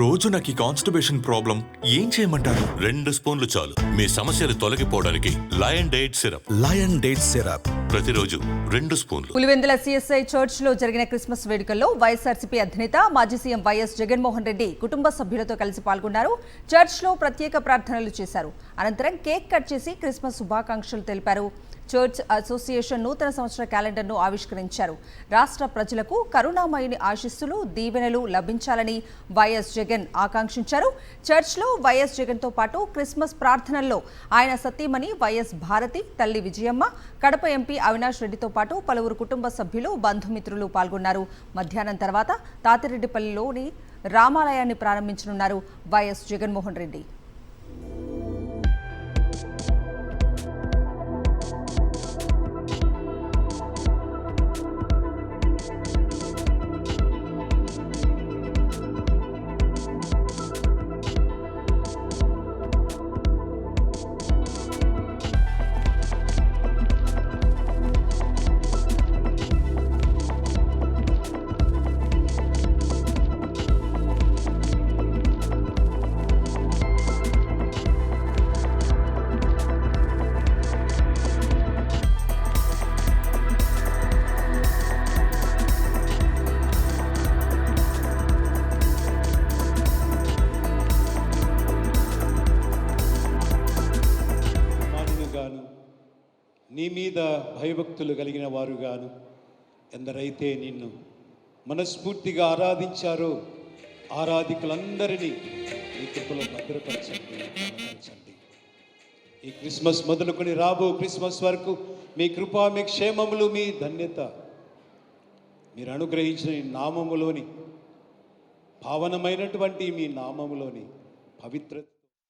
రోజు నాకు ఈ కాన్స్టిపేషన్ ప్రాబ్లం ఏం చేయమంటారు? 2 స్పూన్లు చాలు మీ సమస్యలు తొలగిపోవడానికి. Lion date syrup. Lion date syrup ప్రతిరోజు 2 స్పూన్లు. పులివెందుల సిఎస్ఐ చర్చ్ లో జరిగిన క్రిస్మస్ వేడుకల్లో వైఎస్ఆర్సీపీ అధినేత మాజీ సీఎం వైఎస్ జగన్మోహన్ రెడ్డి కుటుంబ సభ్యులతో కలిసి పాల్గొన్నారు. చర్చ్ లో ప్రత్యేక ప్రార్థనలు చేశారు. అనంతరం కేక్ కట్ చేసి క్రిస్మస్ శుభాకాంక్షలు తెలిపారు. చర్చ్ అసోసియేషన్ నూతన సంవత్సర క్యాలెండర్ను ఆవిష్కరించారు. రాష్ట్ర ప్రజలకు కరుణామయుని ఆశీస్సులు, దీవెనలు లభించాలని వైఎస్ జగన్ ఆకాంక్షించారు. చర్చ్లో వైఎస్ జగన్తో పాటు క్రిస్మస్ ప్రార్థనల్లో ఆయన సతీమణి వైఎస్ భారతి, తల్లి విజయమ్మ, కడప ఎంపీ అవినాష్ రెడ్డితో పాటు పలువురు కుటుంబ సభ్యులు, బంధుమిత్రులు పాల్గొన్నారు. మధ్యాహ్నం తర్వాత తాతిరెడ్డిపల్లిలోని రామాలయాన్ని ప్రారంభించనున్నారు వైఎస్ జగన్మోహన్ రెడ్డి. నీ మీద భయభక్తులు కలిగిన వారు గాను ఎందరైతే నిన్ను మనస్ఫూర్తిగా ఆరాధించారో ఆరాధికులందరినీ ఈ కృపలో భద్రపరచండి. ఈ క్రిస్మస్ మొదలుకొని రాబో క్రిస్మస్ వరకు మీ కృప, మీ క్షేమములు, మీ ధన్యత మీరు అనుగ్రహించిన ఈ నామములోని పావనమైనటువంటి మీ నామములోని పవిత్రత